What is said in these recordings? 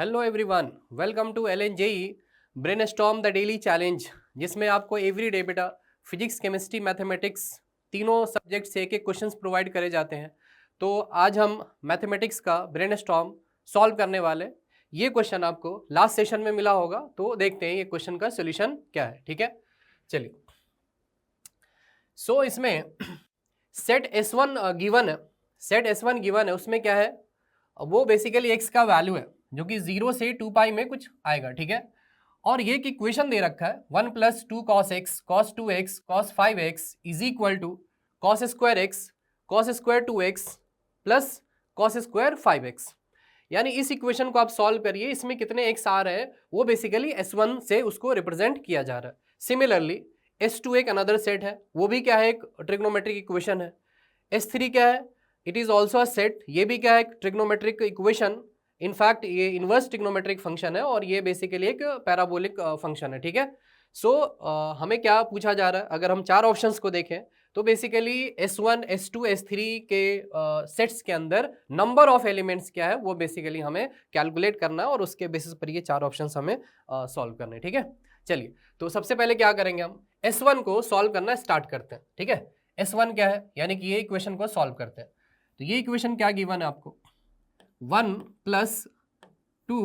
Hello everyone, welcome to LNJE brainstorm the daily challenge, जिसमें आपको every day बेटा physics, chemistry, mathematics तीनों subject से एक एक क्वेश्चंस प्रोवाइड करे जाते हैं। तो आज हम मैथमेटिक्स का ब्रेनस्टॉर्म सॉल्व करने वाले। ये क्वेश्चन आपको लास्ट सेशन में मिला होगा, तो देखते हैं ये क्वेश्चन का सोल्यूशन क्या है। ठीक है, चलिए। सो इसमें सेट S1 गिवन है, सेट S1 गिवन है। उसमें क्या है, वो बेसिकली x का वैल्यू है जो कि 0 से 2 पाई में कुछ आएगा। ठीक है, और ये एक इक्वेशन दे रखा है 1 + 2 cos x cos 2x cos 5x is equal to cos square x cos square 2x plus cos square 5x। यानी इस इक्वेशन को आप सॉल्व करिए, इसमें कितने x आ रहे हैं वो बेसिकली S1 से उसको रिप्रेजेंट किया जा रहा है। सिमिलरली S2 एक अनदर सेट है, वो भी क्या है, एक ट्रिग्नोमेट्रिक इक्वेशन है। S3 क्या है, it is also a set, ये भी क्या है, ट्रिग्नोमेट्रिक इक्वेशन। इनफैक्ट ये इनवर्स ट्रिग्नोमेट्रिक फंक्शन है और ये बेसिकली एक पैराबोलिक फंक्शन है। ठीक है, सो हमें क्या पूछा जा रहा है, अगर हम चार ऑप्शंस को देखें तो बेसिकली S1 S2 S3 के सेट्स के अंदर नंबर ऑफ एलिमेंट्स क्या है वो बेसिकली हमें कैलकुलेट करना है और उसके बेसिस पर ये चार ऑप्शंस हमें सॉल्व करने हैं। ठीक है, चलिए। तो सबसे पहले क्या करेंगे, हम S1 को सॉल्व करना स्टार्ट करते हैं। ठीक है, S1 क्या है, यानी कि ये इक्वेशन को सॉल्व करते हैं। तो ये इक्वेशन क्या गिवन है आपको, 1 + 2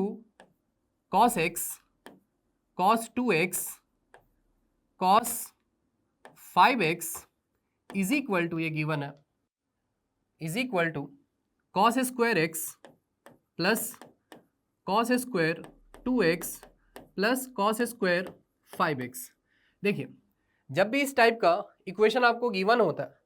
cos x cos 2x cos 5x is equal to, ये गिवन है, is equal to cos square x plus cos square 2x plus cos square 5x। देखिए, जब भी इस टाइप का इक्वेशन आपको गिवन होता है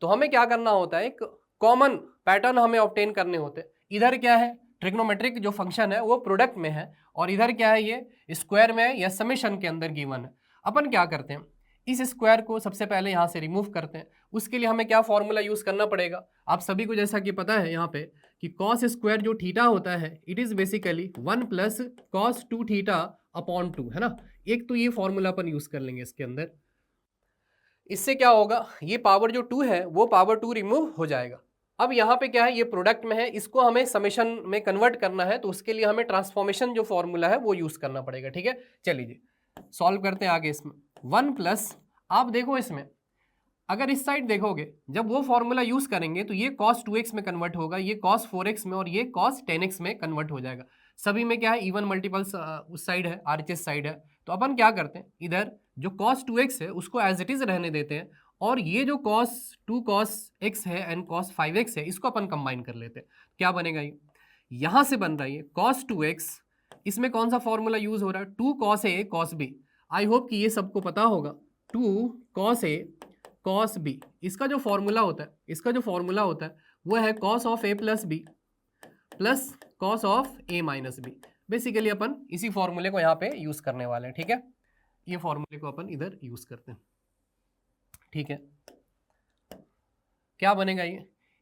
तो हमें क्या करना होता है, एक कॉमन पैटर्न हमें ऑब्टेन करने होते हैं। इधर क्या है, ट्रिग्नोमेट्रिक जो फंक्शन है वो प्रोडक्ट में है, और इधर क्या है, ये स्क्वायर में है या समेशन के अंदर गिवन है। अपन क्या करते हैं, इस स्क्वायर को सबसे पहले यहाँ से रिमूव करते हैं। उसके लिए हमें क्या फॉर्मूला यूज करना पड़ेगा, आप सभी को जैसा कि पता है यहाँ पे कि कॉस स्क्वायर जो थीटा होता है it is basically 1 + cos 2 theta upon 2 है ना। एक तो ये फॉर्मूला अपन यूज कर लेंगे इसके अंदर। इससे क्या होगा, ये पावर जो 2 है वो पावर 2 रिमूव हो जाएगा। अब यहाँ पे क्या है, ये प्रोडक्ट में है, इसको हमें समेशन में कन्वर्ट करना है, तो उसके लिए हमें ट्रांसफॉर्मेशन जो फॉर्मूला है वो यूज करना पड़ेगा। ठीक है, चलिए सॉल्व करते हैं आगे। इसमें 1 प्लस, आप देखो इसमें अगर इस साइड देखोगे, जब वो फॉर्मूला यूज करेंगे तो ये cos 2x में कन्वर्ट होगा, ये cos 4x में, और ये cos 10x में कन्वर्ट हो जाएगा। सभी में क्या है, इवन मल्टीपल्स उस साइड है, RHS साइड है। तो अपन क्या करते हैं, इधर जो cos 2x है उसको एज इट इज रहने देते हैं, और ये जो cos 2 cos x है एंड cos 5x है इसको अपन कंबाइन कर लेते हैं। क्या बनेगा, ये यहां से बन रहा है ये cos 2x, इसमें कौन सा फॉर्मूला यूज हो रहा है, 2 cos a cos b। I hope कि ये सबको पता होगा, 2 cos a cos b, इसका जो फॉर्मूला होता है, इसका जो फॉर्मूला होता है वो है cos of a plus B plus cos of a minus B. Basically अपन इसी फॉर्मूले को यहाँ पे यूज करने वाले हैं। ठीक है, ये फॉर्मूले को अपन इधर यूज करते हैं। ठीक है, क्या बनेगा,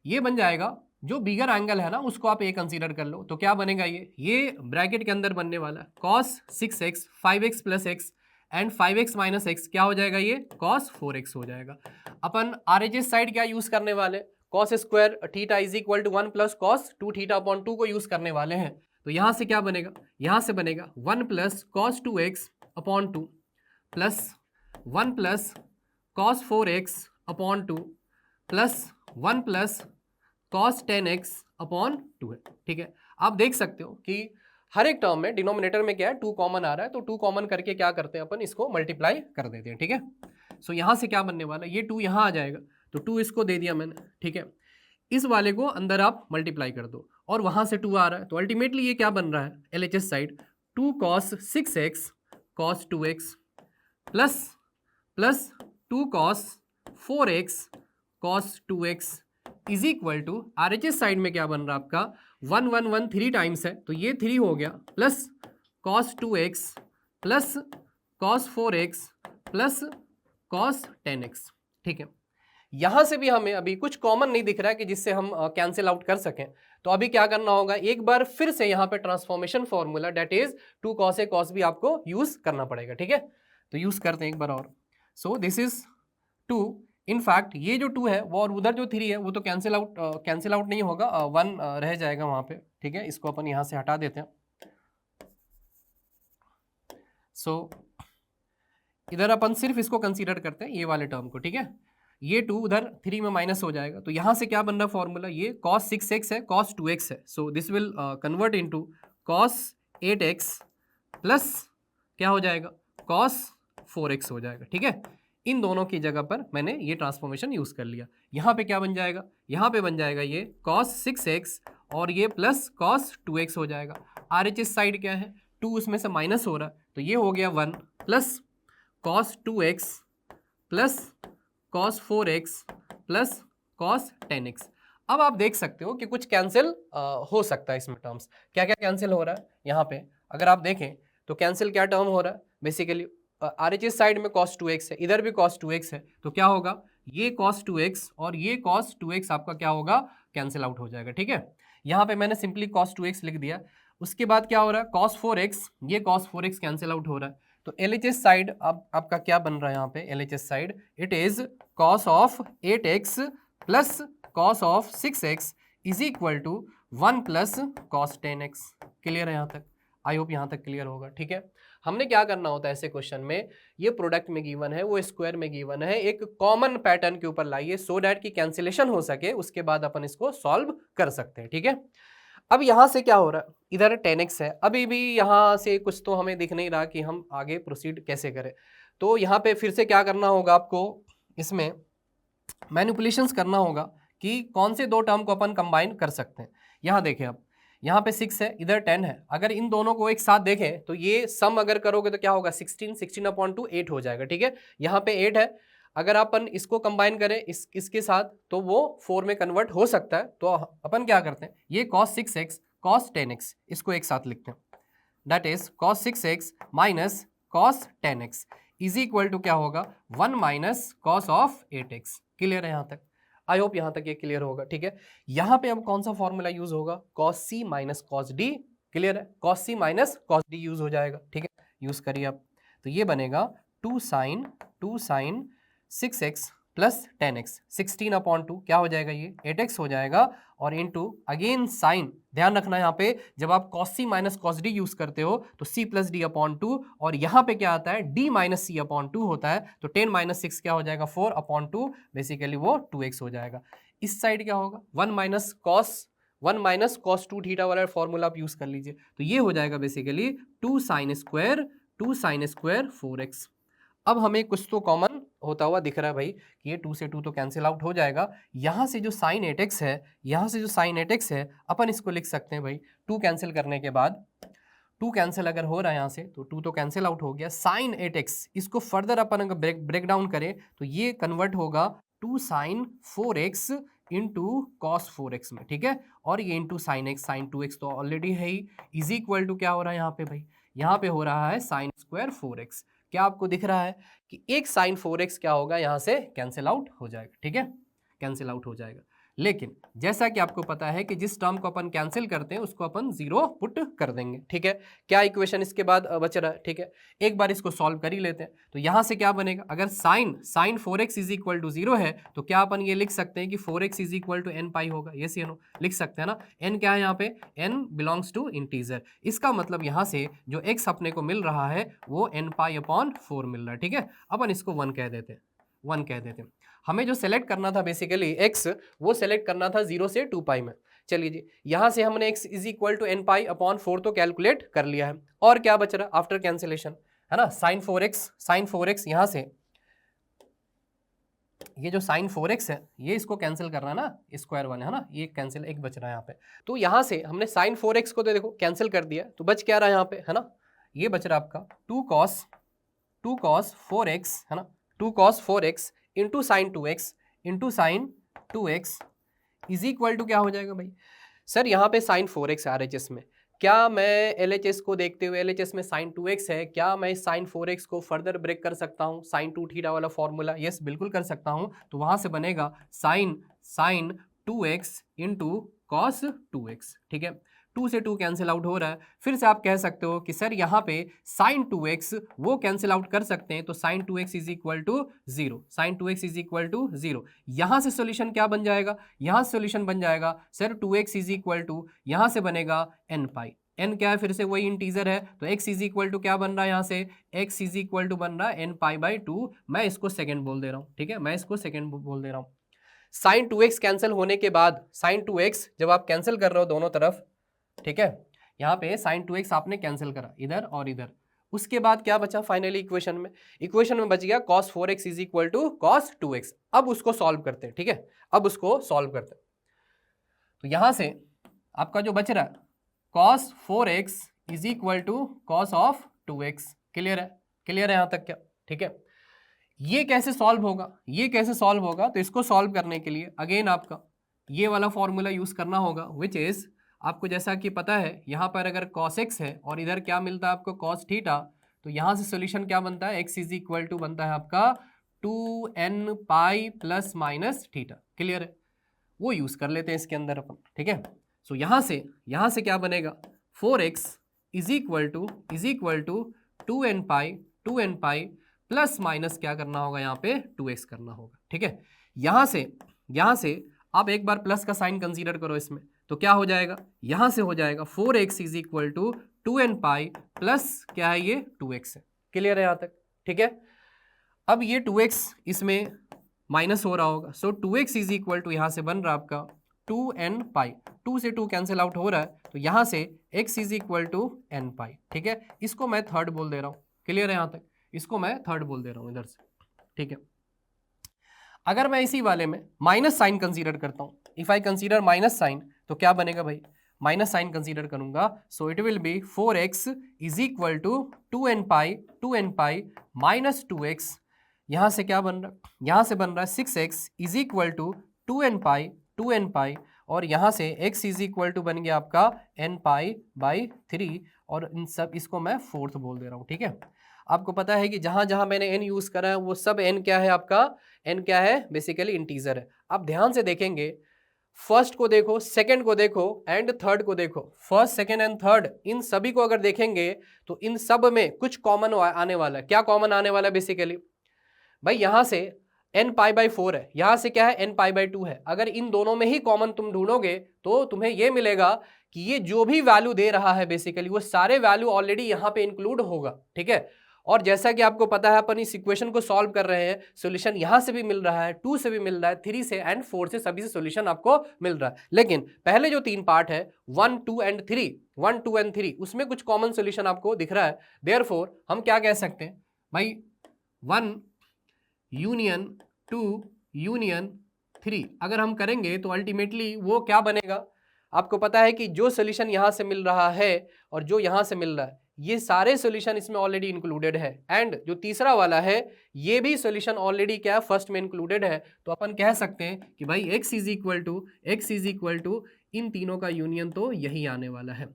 ये बन जाएगा, जो बिगर एंगल है ना उसको आप ए कंसीडर कर लो। तो क्या बनेगा, ये ब्रैकेट के अंदर बनने वाला है cos 6x 5x plus x and 5x minus x, क्या हो जाएगा, ये cos 4x हो जाएगा। अपन RHS साइड क्या यूज करने वाले, cos square theta is equal to 1 + cos 2 theta upon 2 को यूज करने वाले हैं। तो यहां से क्या बनेगा, यहां से बनेगा 1 + cos 2x upon 2 plus 1 + cos 4x upon 2 plus 1 + cos 10x upon 2 है। ठीक है, आप देख सकते हो कि हर एक टर्म में डिनोमिनेटर में क्या है, 2 कॉमन आ रहा है, तो 2 कॉमन करके क्या करते हैं अपन, इसको मल्टीप्लाई कर देते हैं। ठीक है, सो यहां से क्या बनने वाला है, ये 2 यहां आ जाएगा, तो 2 इसको दे दिया मैंने। ठीक है, इस वाले को अंदर आप मल्टीप्लाई कर दो, और वहां से 2 आ रहा है, तो अल्टीमेटली ये क्या बन रहा है, LHS side 2 cos 6x cos 2x plus 2 cos 4x cos 2x is equal to, RHS side में क्या बन रहा है आपका 1 1 1 3 टाइम्स है, तो ये 3 हो गया, plus cos 2x plus cos 4x plus cos 10x। ठीक है, यहां से भी हमें अभी कुछ कॉमन नहीं दिख रहा है कि जिससे हम कैंसिल आउट कर सकें। तो अभी क्या करना होगा, एक बार फिर से यहाँ पे transformation formula that is 2 cos a cos b आपको यूज करना पड़ेगा। ठीक है, तो यूज करते हैं एक बार और। सो दिस इज 2, इनफैक्ट ये जो 2 है वो और उधर जो 3 है वो तो कैंसिल आउट नहीं होगा, 1 रह जाएगा वहाँ पे। ठीक है, इसको अपन यहाँ से हटा देते हैं। सो इधर अपन सिर्फ इसको कंसीडर करते हैं, ये वाले टर्म को, ठीक है। ये 2 उधर 3 में माइनस हो जाएगा, तो यहां से क्या बन रहा फॉर्मूला, ये cos 6x है, cos 2x है, so this will convert into cos 8x plus क्या हो जाएगा, cos 4x हो जाएगा, ठीक है। इन दोनों की जगह पर मैंने ये ट्रांसफॉर्मेशन यूज कर लिया। यहाँ पे क्या बन जाएगा, यहाँ पे बन जाएगा ये cos 6x और ये प्लस cos 2x हो जाएगा। RHS साइड क्या है, 2 उसमें से माइनस हो रहा है, तो ये हो गया 1 plus cos 2x plus cos 4x plus cos 10x। अब आप देख सकते हो कि कुछ कैंसिल हो सकता है इसमें टर्म्स। क्या क्या कैंसिल हो रहा है यहाँ पे, अगर आप देखें तो कैंसिल क्या टर्म हो रहा है, बेसिकली RHS साइड में cos 2x है, इधर भी cos 2x है, तो क्या होगा, ये cos 2x और ये cos 2x आपका क्या होगा, कैंसिल आउट हो जाएगा, ठीक है। यहाँ पे मैंने सिंपली cos 2x लिख दिया। उसके बाद क्या हो रहा है, cos 4x, ये cos 4x कैंसिल आउट हो रहा है, तो LHS साइड अब आपका क्या बन रहा है यहाँ पे, LHS side it is cos of 8x plus cos of 6x is equal to 1 plus cos 10x। Clear है यहाँ तक, आई होप यहाँ तक क्लियर होगा, ठीक है। हमने क्या करना होता है ऐसे क्वेश्चन में, ये प्रोडक्ट में गिवन है, वो स्क्वायर में गिवन है, एक कॉमन पैटर्न के ऊपर लाइए सो दैट की कैंसिलेशन हो सके, उसके बाद अपन इसको सॉल्व कर सकते हैं, ठीक है। अब यहाँ से क्या हो रहा है, इधर 10x है, अभी भी यहाँ से कुछ तो हमें दिख नहीं रहा कि हम आगे प्रोसीड कैसे करें, तो यहाँ पे फिर से क्या करना होगा आपको, इसमें मैनिपुलेशंस करना होगा कि कौन से दो टर्म को अपन कंबाइन कर सकते हैं। यहाँ देखें आप, यहाँ पे 6 है, इधर 10 है, अगर इन दोनों को एक साथ देखें तो ये सम अगर करोगे तो क्या होगा, 16 अपॉन 2 8 हो जाएगा, ठीक है। यहाँ पे 8 है, अगर अपन इसको कंबाइन करें इसके साथ तो वो 4 में कन्वर्ट हो सकता है, तो अपन क्या करते हैं, ये cos 6x cos 10x इसको एक साथ लिखते हैं, that is cos 6x minus cos 10x is equal to क्या होगा, 1 minus cos of 8x। Clear है यहाँ तक, आई होप यहाँ तक ये क्लियर होगा, ठीक है। यहाँ पे अब कौन सा फॉर्मूला यूज होगा, cos c minus cos d। Clear है, cos c minus cos d use हो जाएगा, ठीक है, यूज करिए आप, तो ये बनेगा 2 sin 6x plus 10x 16 upon 2 क्या हो जाएगा, ये 8x हो जाएगा, और इनटू अगेन साइन, ध्यान रखना यहाँ पे जब आप cos c minus cos d use करते हो तो c प्लस डी अपॉन 2, और यहाँ पे क्या आता है d माइनस सी अपॉन 2 होता है, तो 10 माइनस 6 क्या हो जाएगा, 4 अपॉन 2, बेसिकली वो 2x हो जाएगा। इस साइड क्या होगा, 1 माइनस cos 2 थीटा वाला फॉर्मूला आप यूज कर लीजिए, तो ये हो जाएगा बेसिकली 2 sin स्क्वायर 4x। अब हमें कुछ तो कॉमन होता हुआ दिख रहा है भाई कि ये 2 से 2 तो कैंसिल आउट हो जाएगा, यहाँ से जो sin 8x है, यहाँ से जो sin 8x है अपन इसको लिख सकते हैं भाई, 2 कैंसिल करने के बाद 2 कैंसिल अगर हो रहा है यहाँ से तो 2 तो कैंसिल आउट हो गया, sin 8x इसको फर्दर अपन अगर ब्रेक डाउन करें तो ये कन्वर्ट होगा 2 sin 4x into cos 4x में, ठीक है, और ये into sin x, sin 2x तो ऑलरेडी है ही, इज इक्वल टू क्या हो रहा है यहाँ पे भाई, यहाँ पे हो रहा है sin स्क्वायर 4x। क्या आपको दिख रहा है कि एक sin 4x क्या होगा, यहाँ से कैंसिल आउट हो जाएगा, ठीक है, कैंसिल आउट हो जाएगा। लेकिन जैसा कि आपको पता है कि जिस टर्म को अपन कैंसिल करते हैं उसको अपन 0 पुट कर देंगे, ठीक है। क्या इक्वेशन इसके बाद बच रहा है, ठीक है, एक बार इसको सॉल्व कर ही लेते हैं। तो यहाँ से क्या बनेगा, अगर sin 4x is equal to 0 है तो क्या अपन ये लिख सकते हैं कि 4x is equal to n pi होगा, ये सी लिख सकते हैं ना। n क्या है यहाँ पे, n बिलोंग्स टू इंटीजर, इसका मतलब यहाँ से जो x अपने को मिल रहा है वो n पाई अपॉन 4 मिल रहा है, ठीक है। अपन इसको 1 कह देते हैं। हमें जो सेलेक्ट करना था बेसिकली x, वो सेलेक्ट करना था 0 से 2 पाई में। चलिए जी, यहाँ से हमने x is equal to n pi upon 4 तो कैलकुलेट कर लिया है, और क्या बच रहा आफ्टर कैंसिलेशन, है ना, sin 4x यहाँ से ये जो sin 4x है ये इसको कैंसिल करना है ना, स्क्वायर 1 है ना, ये कैंसिल एक बच रहा है यहाँ पे, तो यहाँ से हमने sin 4x को तो देखो कैंसिल कर दिया, तो बच क्या रहा है यहाँ पे, है ना, ये बच रहा आपका 2 cos 4x, है ना, 2 cos 4x into sine 2x is equal to क्या हो जाएगा भाई, सर यहाँ पे sin 4x RHS में, क्या मैं LHS को देखते हुए, LHS में sin 2x है, क्या मैं sin 4x को फर्दर ब्रेक कर सकता हूँ, sin 2 थीटा वाला फॉर्मूला, यस बिल्कुल कर सकता हूँ। तो वहाँ से बनेगा sin 2x into cos 2x, ठीक है, 2 से 2 कैंसिल आउट हो रहा है। फिर से आप कह सकते हो कि सर यहाँ पे sin 2x वो कैंसिल आउट कर सकते हैं, तो sin 2x is equal to 0, यहाँ से सॉल्यूशन क्या बन जाएगा, यहाँ से सॉल्यूशन बन जाएगा sir 2x is equal to यहाँ से बनेगा n पाई, n क्या है, फिर से वही इंटीजर है, तो x इज इक्वल टू क्या बन रहा है यहाँ से, x इज इक्वल टू बन रहा है n पाई बाई 2, मैं इसको सेकेंड बोल दे रहा हूँ, ठीक है, मैं इसको सेकेंड बोल दे रहा हूँ। साइन 2x कैंसिल होने के बाद, साइन 2x जब आप कैंसिल कर रहे हो दोनों तरफ, ठीक है, यहाँ पे साइन 2x आपने कैंसिल करा इधर और इधर, उसके बाद क्या बचा फाइनली इक्वेशन में बच गया cos 4x is equal to cos 2x। अब उसको सॉल्व करते हैं, ठीक है, अब उसको सॉल्व करते हैं। तो यहां से आपका जो बच रहा है cos 4x is equal to cos of 2x। Clear है यहां तक क्या, ठीक है। ये कैसे सॉल्व होगा, तो इसको सॉल्व करने के लिए अगेन आपका ये वाला फॉर्मूला यूज करना होगा, विच इज आपको जैसा कि पता है यहाँ पर अगर cos x है और इधर क्या मिलता है आपको cos थीटा, तो यहाँ से सोल्यूशन क्या बनता है, x इज इक्वल टू बनता है आपका 2n pi plus minus theta. Clear है, वो यूज कर लेते हैं इसके अंदर अपन, ठीक है। सो यहाँ से क्या बनेगा, 4x is equal to 2n pi plus minus क्या करना होगा यहाँ पे 2x करना होगा, ठीक है। यहाँ से आप एक बार प्लस का साइन कंसीडर करो इसमें, तो क्या हो जाएगा, यहां से हो जाएगा 4x is equal to 2n pi plus क्या है ये 2x है। क्लियर है यहां तक, ठीक है। अब ये 2x इसमें माइनस हो रहा होगा, सो 2x इज इक्वल टू यहां से बन रहा आपका 2n पाई, 2 से 2 कैंसिल आउट हो रहा है, तो यहां से x is equal to n pi, ठीक है। इसको मैं थर्ड बोल दे रहा हूं, क्लियर है यहां तक, इसको मैं थर्ड बोल दे रहा हूं इधर से, ठीक है। अगर मैं इसी वाले में माइनस साइन कंसीडर करता हूं, if I consider minus sine, तो क्या बनेगा भाई, माइनस साइन कंसीडर करूंगा, so it will be 4x is equal to 2n pi minus 2x। यहां से क्या बन रहा है, यहां से बन रहा है 6x is equal to 2n पाई, और यहां से x इज इक्वल टू बन गया आपका n पाई बाई 3, और इन सब इसको मैं फोर्थ बोल दे रहा हूं, ठीक है। आपको पता है कि जहां जहां मैंने n यूज करा है वो सब n क्या है आपका, n क्या है, बेसिकली इंटीजर है। आप ध्यान से देखेंगे, फर्स्ट को देखो, सेकंड को देखो एंड थर्ड को देखो, फर्स्ट सेकंड एंड थर्ड, इन सभी को अगर देखेंगे तो इन सब में कुछ कॉमन आने वाला है। क्या कॉमन आने वाला है बेसिकली भाई, यहां से n पाई बाई 4 है, यहां से क्या है n पाई बाई 2 है। अगर इन दोनों में ही कॉमन तुम ढूंढोगे तो तुम्हें यह मिलेगा कि ये जो भी वैल्यू दे रहा है बेसिकली वो सारे वैल्यू ऑलरेडी यहां पे इंक्लूड होगा, ठीक है। और जैसा कि आपको पता है अपन इस इक्वेशन को सॉल्व कर रहे हैं, सॉल्यूशन यहां से भी मिल रहा है, 2 से भी मिल रहा है, 3 से एंड 4 से, सभी से सॉल्यूशन आपको मिल रहा है। लेकिन पहले जो 3 पार्ट है 1, 2 एंड 3, उसमें कुछ कॉमन सॉल्यूशन आपको दिख रहा है। देयरफॉर हम क्या कह सकते हैं भाई, 1 यूनियन 2 यूनियन 3 अगर हम करेंगे तो अल्टीमेटली वो क्या बनेगा, आपको पता है कि जो सॉल्यूशन यहां से मिल रहा है और जो यहां से मिल रहा है, ये सारे सॉल्यूशन इसमें ऑलरेडी इंक्लूडेड है, एंड जो तीसरा वाला है ये भी सॉल्यूशन ऑलरेडी क्या है, फर्स्ट में इंक्लूडेड है। तो अपन कह सकते हैं कि भाई x इज इक्वल टू इन तीनों का यूनियन तो यही आने वाला है।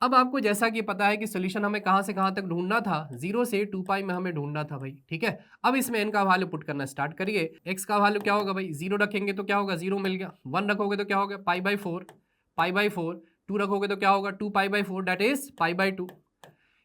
अब आपको जैसा कि पता है कि सॉल्यूशन हमें कहां से कहां तक ढूंढना था, 0 से 2 पाई में हमें ढूंढना था भाई, ठीक है। अब इसमें n का वैल्यू पुट करना स्टार्ट करिए। x का वैल्यू क्या होगा भाई, 0 रखेंगे तो क्या होगा, 0 मिल गया, 1 रखोगे तो क्या होगा पाई बाई 4, 2 रखोगे तो क्या होगा 2 pi by 4 that is pi by 2।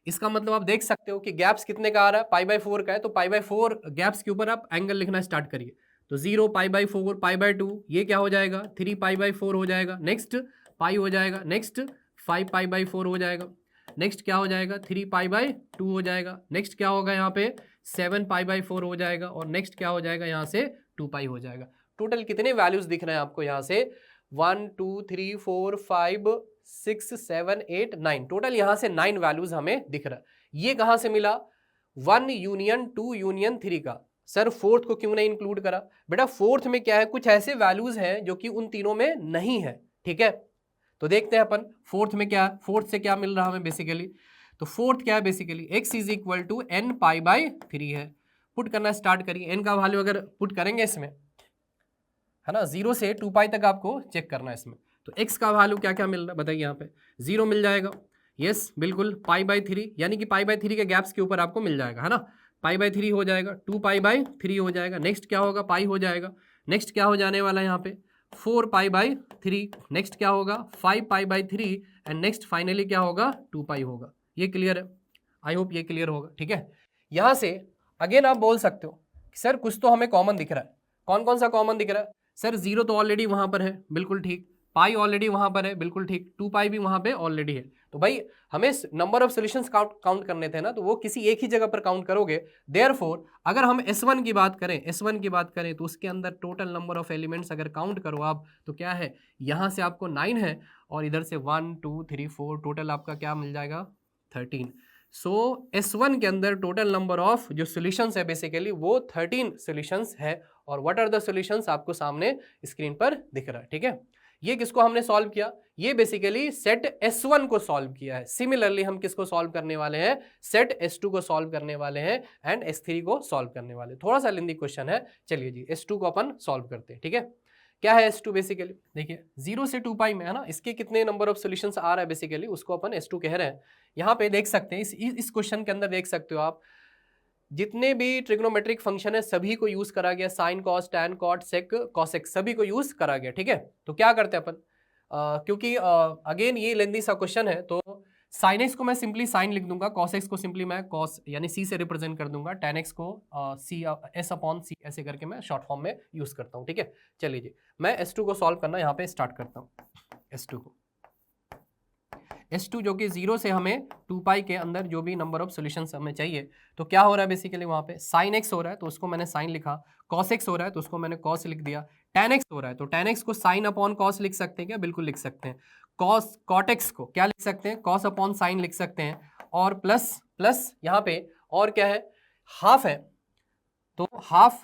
इसका मतलब आप देख सकते हो कि गैप्स कितने का आ रहा है, पाई बाई 4 का है, तो पाई बाई 4 गैप्स के ऊपर आप एंगल लिखना स्टार्ट करिए। तो 0 पाई बाई 4 पाई बाई 2, ये क्या हो जाएगा 3 पाई बाई 4 हो जाएगा, नेक्स्ट पाई हो जाएगा, नेक्स्ट 5 पाई बाई 4 हो जाएगा, नेक्स्ट क्या हो जाएगा 3 पाई बाई 2 हो जाएगा, नेक्स्ट क्या होगा यहाँ पे 7 पाई बाई 4 हो जाएगा, और नेक्स्ट क्या हो जाएगा यहाँ से 2 पाई हो जाएगा। टोटल कितने वैल्यूज दिख रहे हैं आपको यहाँ से, 1 2 3 4 5 6 7 8 9, टोटल यहाँ से 9 वैल्यूज हमें दिख रहा है। ये कहाँ से मिला, 1 यूनियन 2 यूनियन 3 का। सर फोर्थ को क्यों नहीं इंक्लूड करा, बेटा फोर्थ में क्या है, कुछ ऐसे वैल्यूज हैं जो कि उन तीनों में नहीं है, ठीक है। तो देखते हैं अपन फोर्थ में क्या, फोर्थ से क्या मिल रहा हमें बेसिकली, तो फोर्थ क्या है basically x is equal to n pi by 3 है। पुट करना स्टार्ट करिए, n का वैल्यू अगर पुट करेंगे इसमें, है ना, 0 से 2 पाई तक आपको चेक करना है इसमें। तो x का वैल्यू क्या क्या मिल रहा है बताइए, यहाँ पे 0 मिल जाएगा, यस बिल्कुल, पाई बाई 3 यानी कि पाई बाई 3 के गैप्स के ऊपर आपको मिल जाएगा, है ना, पाई बाई 3 हो जाएगा, 2 पाई बाई 3 हो जाएगा, नेक्स्ट क्या होगा पाई हो जाएगा, नेक्स्ट क्या हो जाने वाला है यहाँ पे 4 पाई बाई 3, नेक्स्ट क्या होगा 5 पाई बाई 3, एंड नेक्स्ट फाइनली क्या होगा 2 पाई होगा। ये क्लियर है, आई होप ये क्लियर होगा, ठीक है। यहाँ से अगेन आप बोल सकते हो सर कुछ तो हमें कॉमन दिख रहा है, कौन कौन सा कॉमन दिख रहा है, सर 0 तो ऑलरेडी वहां पर है, बिल्कुल ठीक, पाई ऑलरेडी वहां पर है, बिल्कुल ठीक, 2 पाई भी वहां पे ऑलरेडी है। तो भाई हमें नंबर ऑफ सॉल्यूशंस काउंट करने थे ना, तो वो किसी एक ही जगह पर काउंट करोगे। देयरफॉर अगर हम S1 की बात करें, S1 की बात करें तो उसके अंदर टोटल नंबर ऑफ एलिमेंट्स अगर काउंट करो आप, तो क्या है, यहाँ से आपको 9 है और इधर से 1 2 3 4, टोटल आपका क्या मिल जाएगा, 13। सो S1 के अंदर टोटल नंबर ऑफ जो सॉल्यूशंस है बेसिकली वो 13 सॉल्यूशंस है। और व्हाट आर द सॉल्यूशंस आपको सामने स्क्रीन पर दिख रहा है, ठीक है। ये किसको हमने सॉल्व किया, ये बेसिकली सेट S1 को सॉल्व किया है। सिमिलरली हम किसको सॉल्व करने वाले हैं, सेट S2 को सॉल्व करने वाले हैं एंड S3 को सॉल्व करने वाले। थोड़ा सा लेंदी क्वेश्चन है, चलिए जी S2 को अपन सॉल्व करते हैं, ठीक है। क्या है S2 बेसिकली, देखिए 0 से 2 पाई में है ना, इसके कितने नंबर ऑफ सॉल्यूशंस आ रहा है बेसिकली, उसको अपन S2 कह रहे हैं। यहाँ पे देख सकते हैं, इस क्वेश्चन के अंदर देख सकते हो आप, जितने भी ट्रिग्नोमेट्रिक फंक्शन है सभी को यूज करा गया, sine cos tan cot sec cosec सभी को यूज करा गया, ठीक है। तो क्या करते हैं अपन, क्योंकि अगेन ये लेंदी सा क्वेश्चन है, तो साइन एक्स को मैं सिंपली साइन लिख दूंगा, कॉस एक्स को सिंपली मैं कॉस यानी सी से रिप्रेजेंट कर दूंगा, टैन एक्स को सी एस अपॉन सी ऐसे करके मैं शॉर्ट फॉर्म में यूज करता हूँ, ठीक है। चलिए जी मैं S2 को सॉल्व करना यहाँ पे स्टार्ट करता हूँ। S2 को S2 जो कि 0 से हमें 2 पाई के अंदर जो भी नंबर ऑफ सॉल्यूशंस हमें चाहिए, तो क्या हो रहा है बेसिकली वहाँ पे साइन एक्स हो रहा है तो उसको मैंने साइन लिखा, कॉस एक्स हो रहा है तो उसको मैंने कॉस लिख दिया, टैन एक्स हो रहा है तो टैन एक्स को साइन अपॉन कॉस लिख सकते हैं क्या, बिल्कुल लिख सकते हैं। कॉस कॉट एक्स को क्या लिख सकते हैं, कॉस अपॉन साइन लिख सकते हैं। और प्लस प्लस यहाँ पे और क्या है, हाफ है तो हाफ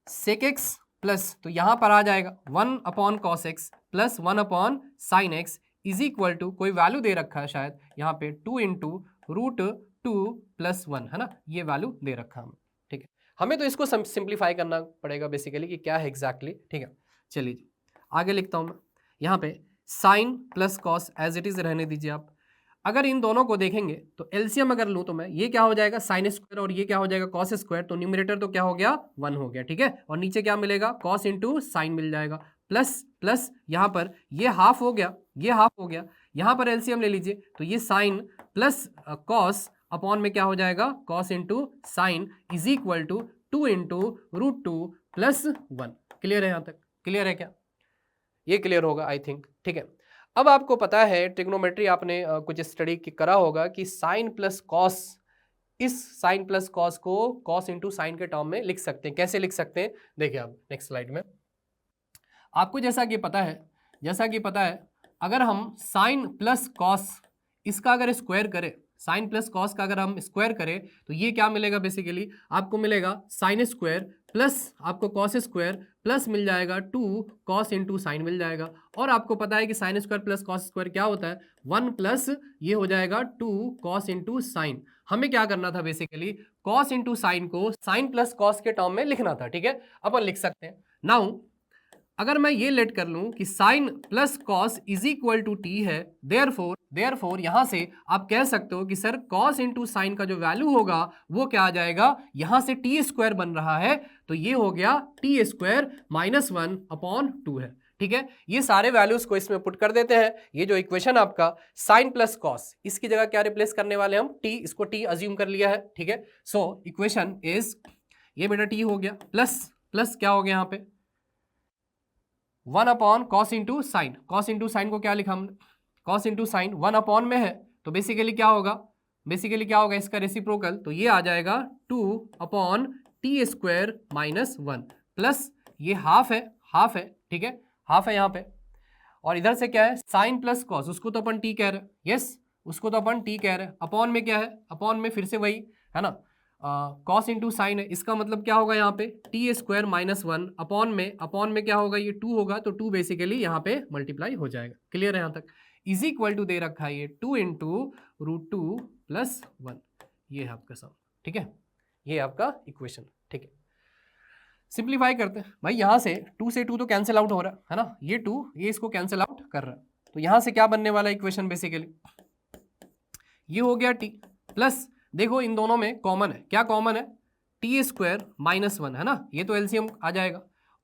सेक एक्स प्लस, तो यहाँ पर आ जाएगा 1 upon cos x plus 1 upon sine x is equal to, कोई वैल्यू दे रखा है शायद यहाँ पे 2 इंटू रूट 2 प्लस 1 है ना, ये वैल्यू दे रखा है हमें, ठीक है। हमें तो इसको सिंप्लीफाई करना पड़ेगा बेसिकली कि क्या है एग्जैक्टली, ठीक है। चलिए जी आगे लिखता हूँ मैं, यहाँ पे sine plus cos as it is रहने दीजिए आप। अगर इन दोनों को देखेंगे तो एलसीएम अगर लूँ तो मैं, ये क्या हो जाएगा साइन स्क्वायर और ये क्या हो जाएगा कॉस स्क्वायर, तो न्यूमरेटर तो क्या हो गया 1 हो गया, ठीक है। और नीचे क्या मिलेगा, कॉस इंटू साइन मिल जाएगा, प्लस प्लस यहाँ पर ये हाफ हो गया, ये हाफ हो गया, यहाँ पर एलसीएम ले लीजिए तो ये साइन प्लस कॉस अपॉन में क्या हो जाएगा, cos into sine is equal to 2 into root 2 plus 1। Clear है यहाँ तक, क्लियर है क्या, ये क्लियर होगा आई थिंक, ठीक है। अब आपको पता है ट्रिग्नोमेट्री आपने कुछ स्टडी करा होगा कि साइन प्लस कॉस, इस साइन प्लस कॉस को कॉस इंटू साइन के टर्म में लिख सकते हैं। कैसे लिख सकते हैं, देखिए अब नेक्स्ट स्लाइड में आपको जैसा कि पता है अगर हम साइन प्लस कॉस इसका अगर स्क्वायर करें, साइन प्लस कॉस का अगर हम स्क्वायर करें तो ये क्या मिलेगा बेसिकली, आपको मिलेगा साइन स्क्वायर प्लस आपको कॉस स्क्वायर प्लस मिल जाएगा 2 कॉस इंटू साइन मिल जाएगा। और आपको पता है कि sine square plus cos square क्या होता है, 1 प्लस ये हो जाएगा 2 कॉस इंटू साइन। हमें क्या करना था बेसिकली, कॉस इंटू साइन को साइन प्लस कॉस के टर्म में लिखना था, ठीक है। अपन लिख सकते हैं। नाउ अगर मैं ये लेट कर लूं कि sine plus cos is equal to t है, देयरफॉर यहां से आप कह सकते हो कि सर कॉस इंटू साइन का जो वैल्यू होगा वो क्या आ जाएगा, यहां से टी स्क्वायर बन रहा है तो ये हो गया टी स्क्वायर माइनस 1 अपॉन 2 है, ठीक है। ये सारे वैल्यूज को इसमें पुट कर देते हैं। ये जो इक्वेशन आपका साइन प्लस कॉस, इसकी जगह क्या रिप्लेस करने वाले हम, टी, इसको टी अज्यूम कर लिया है, ठीक है। सो इक्वेशन इज, ये बेटा टी हो गया प्लस प्लस क्या हो गया यहाँ पे 1 upon cos into sign, cos into sign को क्या लिखा हमने, कॉस इंटू साइन 1 अपॉन में है तो बेसिकली क्या होगा इसका रेसिप्रोकल, तो ये आ जाएगा 2 upon T square minus 1 plus ये हाफ है, ठीक है, हाफ है यहाँ पे। और इधर से क्या है साइन प्लस कॉस, उसको तो अपन टी कह रहे हैं, यस उसको तो अपन टी कह रहे हैं। अपॉन में क्या है, अपॉन में फिर से वही है ना, कॉस इंटू साइन है, इसका मतलब क्या होगा यहाँ पे टी स्क्वायर माइनस 1 अपॉन में क्या होगा, ये 2 होगा तो 2 बेसिकली यहाँ पे मल्टीप्लाई हो जाएगा। क्लियर है यहाँ तक, इज इक्वल टू दे रखा है ये 2 इंटू रूट 2 प्लस 1, ये है आपका सम, ठीक है, ये आपका इक्वेशन, ठीक है। सिंप्लीफाई करते हैं भाई, यहाँ से 2 से 2 तो कैंसिल आउट हो रहा है ना, ये 2 ये इसको कैंसिल आउट कर रहा है, तो यहाँ से क्या बनने वाला इक्वेशन बेसिकली, ये हो गया टी प्लस, देखो इन दोनों में कॉमन है, क्या कॉमन है, टी स्क्वायर माइनस 1 है ना, ये तो एलसीएम आ जाएगा।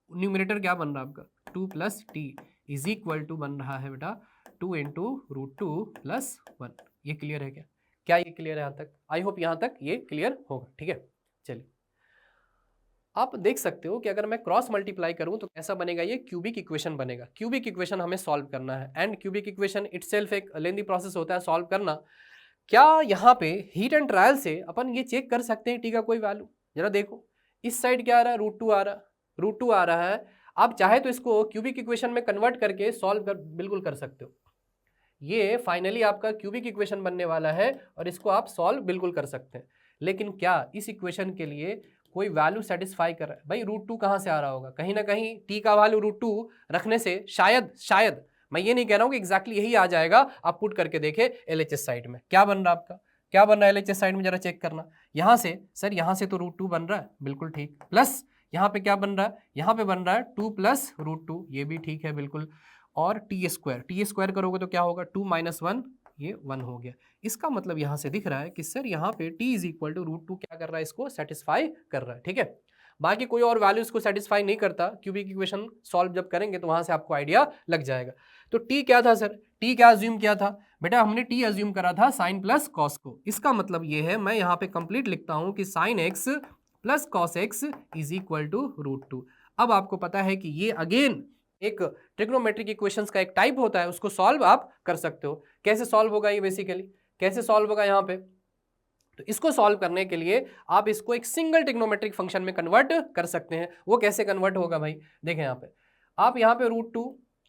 न्यूमरेटर क्या बन रहा है आपका 2 plus t is equal to बन रहा है बेटा 2 इंटू रूट 2 प्लस 1। ये क्लियर है क्या ये क्लियर है यहाँ तक, आई होप यहाँ तक ये क्लियर होगा, ठीक है। चलिए आप देख सकते हो कि अगर मैं क्रॉस मल्टीप्लाई करूं तो कैसा बनेगा, ये क्यूबिक इक्वेशन बनेगा। क्यूबिक इक्वेशन हमें सॉल्व करना है एंड क्यूबिक इक्वेशन इटसेल्फ एक लेंथी प्रोसेस होता है सॉल्व करना। क्या यहाँ पे हीट एंड ट्रायल से अपन ये चेक कर सकते हैं टी का कोई वैल्यू? जरा देखो, इस साइड क्या आ रहा है, √2 आ रहा है, √2 आ रहा है। आप चाहे तो इसको क्यूबिक इक्वेशन में कन्वर्ट करके सॉल्व कर बिल्कुल कर सकते हो। ये फाइनली आपका क्यूबिक इक्वेशन बनने वाला है और इसको आप सॉल्व बिल्कुल कर सकते हैं। लेकिन क्या इस इक्वेशन के लिए कोई वैल्यू सेटिस्फाई कर रहा है? भाई √2 कहाँ से आ रहा होगा? कहीं ना कहीं टी का वैल्यू √2 रखने से शायद मैं ये नहीं कह रहा हूँ कि एग्जैक्टली यही आ जाएगा। आप पुट करके देखे एलएचएस साइड में क्या बन रहा है आपका, क्या बन रहा है एलएचएस साइड में, जरा चेक करना। यहाँ से सर, यहाँ से तो √2 बन रहा है, बिल्कुल ठीक, प्लस यहाँ पे क्या बन रहा है, यहाँ पे बन रहा है 2 + √2, ये भी ठीक है बिल्कुल। और टी स्क्वायर करोगे तो क्या होगा, 2 - 1, ये 1 हो गया। इसका मतलब यहाँ से दिख रहा है कि सर यहाँ पे t = √2 क्या कर रहा है, इसको सेटिस्फाई कर रहा है। ठीक है, बाकी कोई और वैल्यू इसको सेटिस्फाई नहीं करता। क्यूबिक इक्वेशन सॉल्व जब करेंगे तो वहां से आपको आइडिया लग जाएगा। तो t क्या था सर, t क्या अज्यूम किया था बेटा, हमने t अज्यूम करा था sin + cos को। इसका मतलब ये है, मैं यहाँ पे कंप्लीट लिखता हूँ कि sin x + cos x = √2। अब आपको पता है कि ये अगेन एक ट्रिग्नोमेट्रिक इक्वेशंस का एक टाइप होता है, उसको सॉल्व आप कर सकते हो। कैसे सॉल्व होगा ये, बेसिकली कैसे सॉल्व होगा यहाँ पे, तो इसको सॉल्व करने के लिए आप इसको एक सिंगल ट्रिग्नोमेट्रिक फंक्शन में कन्वर्ट कर सकते हैं। वो कैसे कन्वर्ट होगा भाई, देखें यहाँ पे, आप यहाँ पे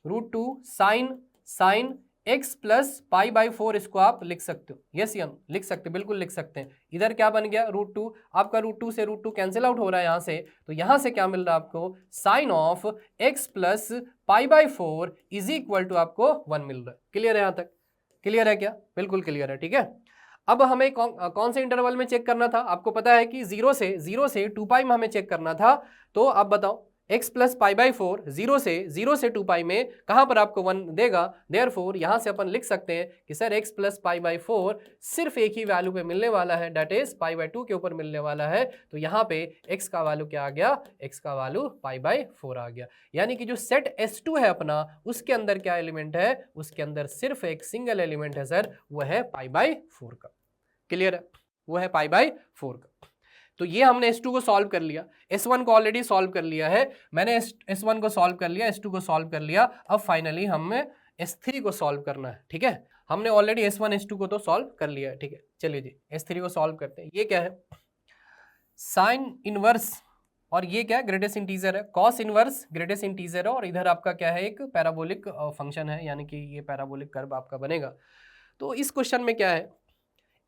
√2 sin x + π/4 इसको आप लिख सकते हो। यस या नो, लिख सकते, बिल्कुल लिख सकते हैं। इधर क्या बन गया, √2, आपका √2 से √2 कैंसिल आउट हो रहा है यहाँ से, तो यहाँ से क्या मिल रहा है आपको, sin of x + π/4 = आपको 1 मिल रहा है। क्लियर है यहाँ तक, क्लियर है क्या, बिल्कुल क्लियर है। ठीक है, अब हमें कौन से इंटरवल में चेक करना था, आपको पता है कि 0 से 2π में हमें चेक करना था। तो अब बताओ, x + π/4 0 से 2π में कहां पर आपको 1 देगा। देयरफॉर यहां से अपन लिख सकते हैं कि सर x + π/4 सिर्फ एक ही वैल्यू पे मिलने वाला है, दैट इज π/2 के ऊपर मिलने वाला है। तो यहाँ पे x का वैल्यू क्या आ गया, x का वैल्यू π/4 आ गया। यानी कि जो सेट S2 है अपना, उसके अंदर क्या एलिमेंट है, उसके अंदर सिर्फ एक सिंगल एलिमेंट है सर, वो है π/4 का। क्लियर है, वो है π/4 का। तो ये हमने S2 को सॉल्व कर लिया, S1 को ऑलरेडी सॉल्व कर लिया है मैंने, S1 को सॉल्व कर लिया, S2 को सॉल्व कर लिया। अब फाइनली हमें S3 को सॉल्व करना है। ठीक है, हमने ऑलरेडी S1 S2 को तो सॉल्व कर लिया है। ठीक है, चलिए जी S3 को सॉल्व करते हैं। ये क्या है, साइन इनवर्स, और ये क्या है, ग्रेटेस्ट इंटीजर है। कॉस इनवर्स ग्रेटेस्ट इंटीजर है, और इधर आपका क्या है, एक पैराबोलिक फंक्शन है, यानी कि ये पैराबोलिक कर्व आपका बनेगा। तो इस क्वेश्चन में क्या है,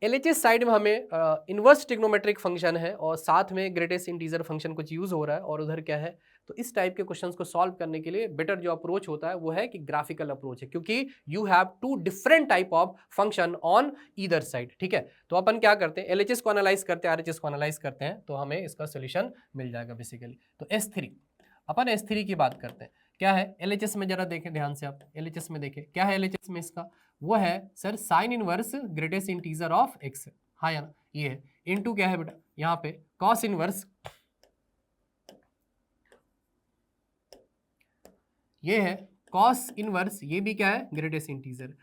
एलएचएस साइड में हमें इनवर्स ट्रिग्नोमेट्रिक फंक्शन है और साथ में ग्रेटेस्ट इंटीजर फंक्शन कुछ यूज हो रहा है, और उधर क्या है। तो इस टाइप के क्वेश्चंस को सॉल्व करने के लिए बेटर जो अप्रोच होता है वो है कि ग्राफिकल अप्रोच है, क्योंकि you have 2 different type of function on either side. ठीक है, तो अपन क्या करते हैं, एलएचएस को एनालाइज करते हैं, आरएचएस को एनालाइज करते हैं, तो हमें इसका सोल्यूशन मिल जाएगा बेसिकली। तो S3, अपन S3 की बात करते हैं। क्या है एलएचएस में, जरा देखें ध्यान से आप, एलएचएस में देखें क्या है एलएचएस में, इसका वो है sir sine inverse greatest integer of x। हाँ या ना, ये है इनटू क्या है बेटा, यहाँ पे कॉस इनवर्स, ये है कॉस इनवर्स, ये भी क्या है, ग्रेटेस्ट इंटीजर।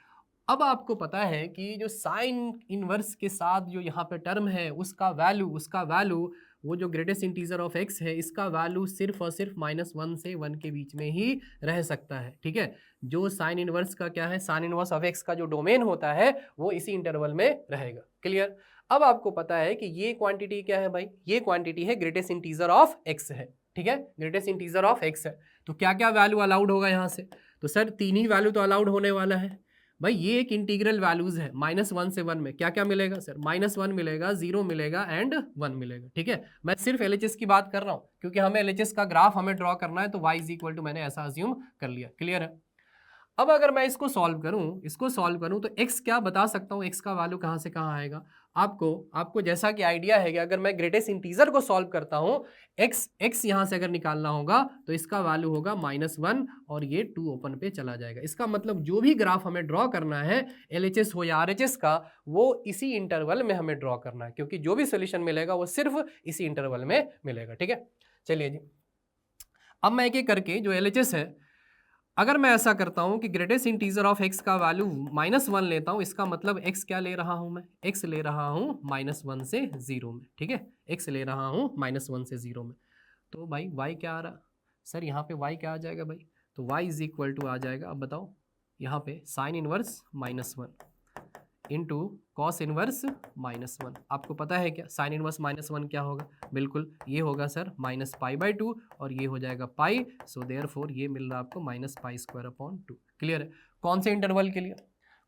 अब आपको पता है कि जो साइन इनवर्स के साथ जो यहाँ पे टर्म है, उसका वैल्यू वो जो ग्रेटेस्ट इंटीजर ऑफ x है, इसका वैल्यू सिर्फ और सिर्फ -1 से 1 के बीच में ही रह सकता है। ठीक है, जो साइन इनवर्स का क्या है, साइन इनवर्स ऑफ x का जो डोमेन होता है वो इसी इंटरवल में रहेगा। क्लियर, अब आपको पता है कि ये क्वांटिटी क्या है भाई, ये क्वांटिटी है ग्रेटेस्ट इंटीजर ऑफ x है। ठीक है, ग्रेटेस्ट इंटीजर ऑफ x है। तो क्या क्या वैल्यू अलाउड होगा यहाँ से, तो सर 3 ही वैल्यू तो अलाउड होने वाला है भाई। ये एक इंटीग्रल वैल्यूज है, -1 से 1 में क्या क्या मिलेगा सर, -1 मिलेगा, 0 मिलेगा एंड 1 मिलेगा। ठीक है, मैं सिर्फ एलएचएस की बात कर रहा हूँ, क्योंकि हमें एलएचएस का ग्राफ हमें ड्रॉ करना है, तो y = मैंने ऐसा अज्यूम कर लिया। क्लियर है, अब अगर मैं इसको सॉल्व करूं तो x क्या बता सकता हूं, x का वैल्यू कहां से कहां आएगा। आपको जैसा कि आइडिया है कि अगर मैं ग्रेटेस्ट इंटीजर को सॉल्व करता हूं, x यहां से अगर निकालना होगा तो इसका वैल्यू होगा -1 और ये 2 ओपन पे चला जाएगा। इसका मतलब जो भी ग्राफ हमें ड्रॉ करना है, एलएचएस हो या आरएचएस का, वो इसी इंटरवल में हमें ड्रॉ करना है, क्योंकि जो भी सोल्यूशन मिलेगा वो सिर्फ इसी इंटरवल में मिलेगा। ठीक है, चलिए जी, अब मैं एक एक करके जो एलएचएस है, अगर मैं ऐसा करता हूं कि ग्रेटेस्ट इंटीजर ऑफ x का वैल्यू -1 लेता हूं, इसका मतलब x क्या ले रहा हूं मैं, x ले रहा हूं -1 से 0 में। ठीक है, x ले रहा हूं -1 से 0 में। तो भाई y क्या आ रहा सर, यहाँ पे y क्या आ जाएगा भाई, तो y इज इक्वल टू आ जाएगा, अब बताओ यहाँ पे sine inverse -1 into cos inverse -1। आपको पता है क्या साइन इनवर्स -1 क्या होगा, बिल्कुल ये होगा सर -π/2 और ये हो जाएगा पाई, सो देयरफॉर ये मिल रहा है आपको -π²/2। क्लियर है। कौन से इंटरवल के लिए,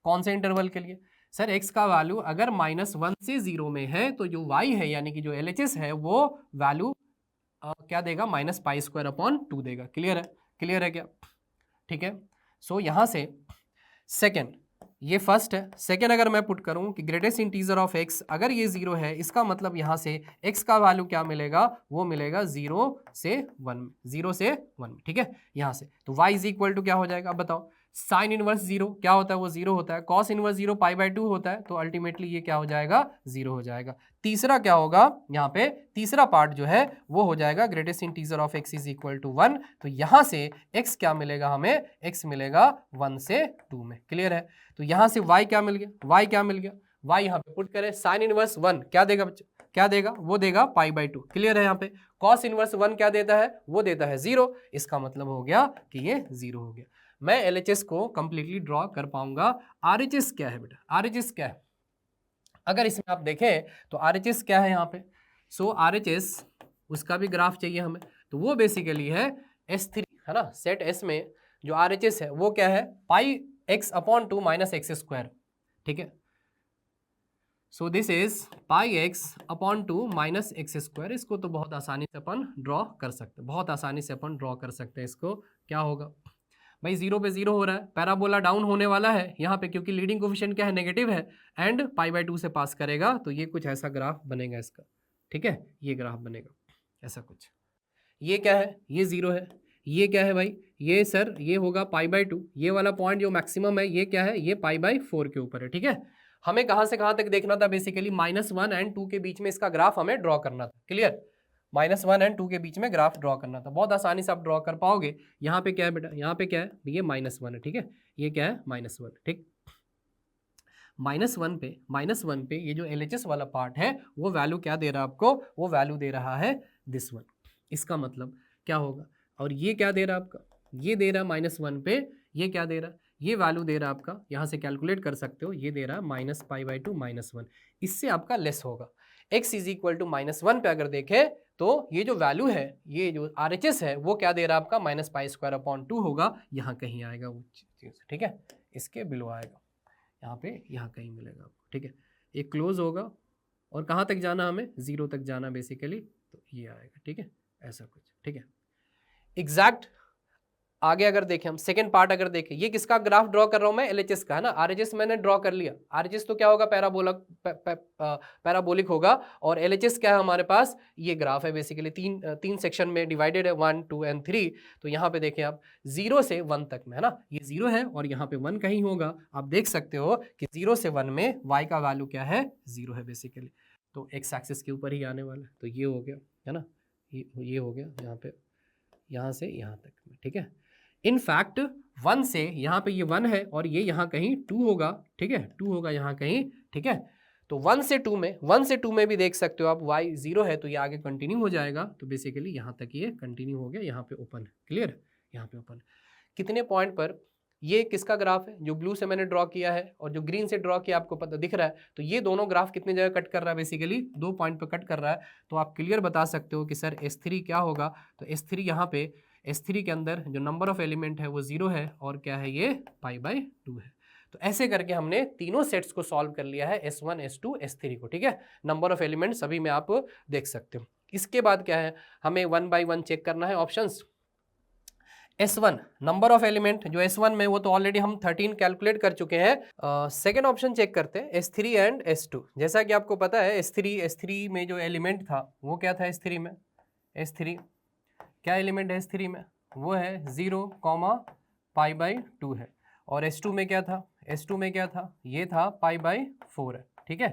कौन से इंटरवल के लिए सर, x का वैल्यू अगर -1 से 0 में है तो जो y है यानी कि जो LHS है वो वैल्यू क्या देगा, -π²/2 देगा। क्लियर है, क्लियर है क्या, ठीक है। सो यहाँ से सेकेंड, ये फर्स्ट है, सेकेंड अगर मैं पुट करूं कि ग्रेटेस्ट इंटीजर ऑफ x अगर ये 0 है, इसका मतलब यहाँ से x का वैल्यू क्या मिलेगा, वो मिलेगा 0 से 1, 0 से 1, ठीक है। यहाँ से तो y इज इक्वल टू क्या हो जाएगा, अब बताओ, साइन इनवर्स 0 क्या होता है, वो 0 होता है, कॉस इनवर्स 0 π/2 होता है, तो अल्टीमेटली ये क्या हो जाएगा, 0 हो जाएगा। तीसरा क्या होगा, यहाँ पे तीसरा पार्ट जो है वो हो जाएगा greatest integer of x is equal to 1, तो यहाँ से x क्या मिलेगा हमें, x मिलेगा 1 से 2 में। क्लियर है। तो यहाँ से y क्या मिल गया, y क्या मिल गया, y यहाँ पे पुट करें, साइन इनवर्स 1 क्या देगा बच्चे, क्या देगा, वो देगा π/2। क्लियर है। यहाँ पे कॉस इनवर्स 1 क्या देता है, वो देता है 0, इसका मतलब हो गया कि ये 0 हो गया। मैं LHS को कंप्लीटली ड्रॉ कर पाऊंगा। RHS क्या है बेटा, RHS क्या है, अगर इसमें आप देखें तो RHS क्या है यहाँ पे, सो RHS उसका भी ग्राफ चाहिए हमें, तो वो बेसिकली है S3 है ना, सेट S में जो RHS है वो क्या है, πx/2 - x², ठीक है। So this is πx/2 - x²। इसको तो बहुत आसानी से अपन ड्रॉ कर सकते हैं, बहुत आसानी से अपन ड्रॉ कर सकते हैं। इसको क्या होगा भाई, 0 पे 0 हो रहा है, पैराबोला डाउन होने वाला है यहाँ पे क्योंकि लीडिंग कोफिशिएंट क्या है, नेगेटिव है, एंड π/2 से पास करेगा, तो ये कुछ ऐसा ग्राफ बनेगा इसका, ठीक है, ये ग्राफ बनेगा ऐसा कुछ। ये क्या है, ये 0 है, ये क्या है भाई, ये सर ये होगा π/2, ये वाला पॉइंट जो मैक्सिमम है ये क्या है, ये π/4 के ऊपर है, ठीक है। हमें कहाँ से कहाँ तक देखना था, बेसिकली -1 एंड 2 के बीच में इसका ग्राफ हमें ड्रॉ करना था। क्लियर, -1 एंड 2 के बीच में ग्राफ ड्रॉ करना था, बहुत आसानी से आप ड्रॉ कर पाओगे। यहाँ पे क्या है बेटा, यहाँ पे क्या है, ये -1 है, ठीक है, ये क्या है -1, ठीक। -1 पे ये जो LHS वाला पार्ट है वो वैल्यू क्या दे रहा है आपको, वो वैल्यू दे रहा है दिस वन। इसका मतलब क्या होगा, और ये क्या दे रहा है आपका, ये दे रहा है -1 पे, ये क्या दे रहा है, ये वैल्यू दे रहा है आपका, यहाँ से कैलकुलेट कर सकते हो, ये दे रहा है -π/2 -1, इससे आपका लेस होगा। x इज इक्वल टू -1 पे अगर देखें तो ये जो वैल्यू है, ये जो RHS है वो क्या दे रहा है आपका, -π²/2 होगा, यहाँ कहीं आएगा वो चीज़, ठीक है, इसके बिलो आएगा, यहाँ पे यहाँ कहीं मिलेगा आपको, ठीक है। एक क्लोज होगा और कहाँ तक जाना, हमें 0 तक जाना बेसिकली, तो ये आएगा, ठीक है, ऐसा कुछ, ठीक है। एग्जैक्ट आगे अगर देखें हम, सेकंड पार्ट अगर देखें, ये किसका ग्राफ ड्रॉ कर रहा हूं मैं, LHS का है ना, RHS मैंने ड्रॉ कर लिया, RHS तो क्या होगा, पैराबोलिक होगा, और LHS क्या है हमारे पास, ये ग्राफ है बेसिकली, तीन सेक्शन में डिवाइडेड है, 1, 2 एंड 3। तो यहाँ पे देखें आप 0 से 1 तक में है ना, ये 0 है और यहाँ पे 1 कहीं होगा, आप देख सकते हो कि 0 से 1 में y का वैल्यू क्या है, 0 है बेसिकली, तो x एक्सिस के ऊपर ही आने वाला है, तो ये हो गया है ना, ये हो गया यहाँ पे, यहाँ से यहाँ तक में, ठीक है। इनफैक्ट 1 से यहाँ पे ये 1 है और ये यहाँ कहीं 2 होगा, ठीक है, 2 होगा यहाँ कहीं, ठीक है। तो 1 से 2 में भी देख सकते हो आप, y 0 है तो ये आगे कंटिन्यू हो जाएगा, तो बेसिकली यहाँ तक ये कंटिन्यू हो गया, यहाँ पे ओपन है। क्लियर, यहाँ पे ओपन। कितने पॉइंट पर, ये किसका ग्राफ है, जो ब्लू से मैंने ड्रॉ किया है और जो ग्रीन से ड्रॉ किया आपको पता दिख रहा है, तो ये दोनों ग्राफ कितने जगह कट कर रहा है, बेसिकली 2 पॉइंट पर कट कर रहा है। तो आप क्लियर बता सकते हो कि सर S3 क्या होगा, तो S3 यहाँ पे, S3 के अंदर जो नंबर ऑफ एलिमेंट है वो 0 है और क्या है, ये π/2 है। तो ऐसे करके हमने तीनों सेट्स को सॉल्व कर लिया है, S1, S2, S3 को, ठीक है। नंबर ऑफ एलिमेंट सभी में आप देख सकते हो। इसके बाद क्या है, हमें 1 by 1 चेक करना है options. S1 number of element, जो S1 में वो तो ऑलरेडी हम 13 कैलकुलेट कर चुके हैं। सेकेंड ऑप्शन चेक करते हैं, S3 एंड S2। जैसा कि आपको पता है S3 में जो एलिमेंट था वो क्या था, S3 में, S3 क्या एलिमेंट है S3 में, वो है 0, π/2 है, और S2 में क्या था, S2 में क्या था, ये था π/4 है, ठीक है।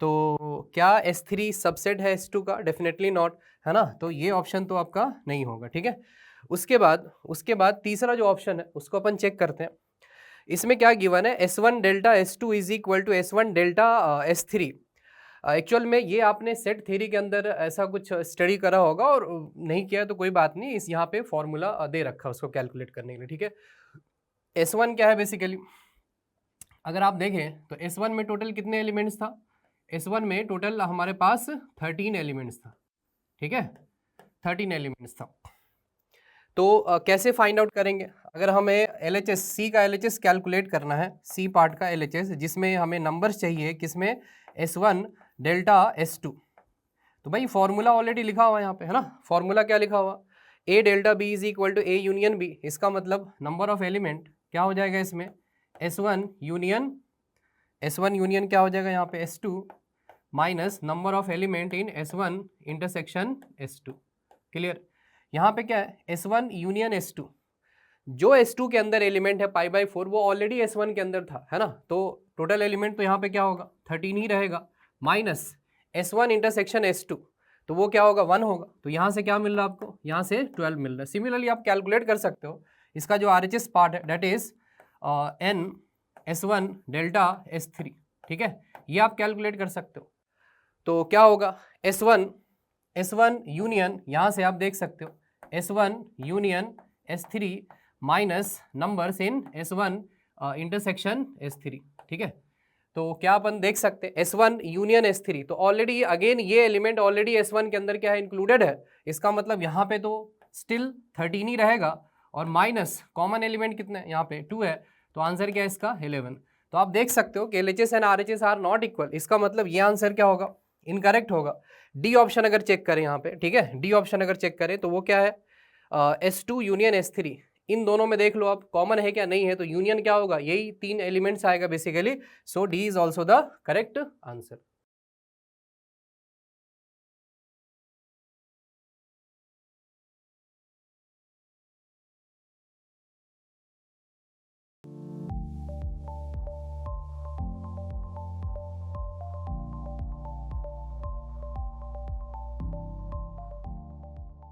तो क्या S3 सबसेट है S2 का, डेफिनेटली नॉट, है ना, तो ये ऑप्शन तो आपका नहीं होगा, ठीक है। उसके बाद तीसरा जो ऑप्शन है उसको अपन चेक करते हैं। इसमें क्या गिवन है, S1 delta S2 is equal to S1 delta S3। Actual में ये आपने सेट थ्योरी के अंदर ऐसा कुछ स्टडी करा होगा, और नहीं किया तो कोई बात नहीं, इस यहाँ पे फॉर्मूला दे रखा है उसको कैलकुलेट करने के लिए, ठीक है। S1 क्या है बेसिकली, अगर आप देखें तो S1 में टोटल कितने एलिमेंट्स था, S1 में टोटल हमारे पास 13 एलिमेंट्स था, ठीक है, 13 एलिमेंट्स था। तो कैसे फाइंड आउट करेंगे, अगर हमें LHS C का LHS कैलकुलेट करना है, C पार्ट का LHS जिसमें हमें नंबर्स चाहिए, किसमें, S1 डेल्टा S2, तो भाई फॉर्मूला ऑलरेडी लिखा हुआ है यहाँ पे, है ना। फॉर्मूला क्या लिखा हुआ, A delta B is equal to A union B, इसका मतलब नंबर ऑफ एलिमेंट क्या हो जाएगा इसमें, S1 यूनियन क्या हो जाएगा यहाँ पे, S2 minus number of element in S1 intersection S2, clear. यहाँ पे क्या है, S1 यूनियन S2, जो S2 के अंदर एलिमेंट है π/4 वो ऑलरेडी S1 के अंदर था, है ना, तो टोटल एलिमेंट तो यहाँ पे क्या होगा, 13 ही रहेगा, माइनस S1 इंटरसेक्शन S2, तो वो क्या होगा, 1 होगा। तो यहाँ से क्या मिल रहा है आपको, यहाँ से 12 मिल रहा है। सिमिलरली आप कैलकुलेट कर सकते हो इसका जो RHS पार्ट है, that is N S1 delta S3, ठीक है, ये आप कैलकुलेट कर सकते हो। तो क्या होगा, S1 यूनियन, यहाँ से आप देख सकते हो S1 union S3 minus numbers in S1 intersection S3, ठीक है। तो क्या अपन देख सकते हैं, S1 यूनियन S3, तो ऑलरेडी अगेन ये एलिमेंट ऑलरेडी S1 के अंदर क्या है, इंक्लूडेड है, इसका मतलब यहाँ पे तो स्टिल 13 ही रहेगा, और माइनस कॉमन एलिमेंट कितने, यहाँ पे 2 है, तो आंसर क्या है इसका, 11। तो आप देख सकते हो कि LHS and RHS are not equal, इसका मतलब ये आंसर क्या होगा, इनकरेक्ट होगा। डी ऑप्शन अगर चेक करें यहाँ पे, ठीक है, डी ऑप्शन अगर चेक करें तो वो क्या है, S2 यूनियन S3, इन दोनों में देख लो आप कॉमन है क्या, नहीं है, तो यूनियन क्या होगा, यही 3 एलिमेंट्स आएगा basically. So D is also the correct answer.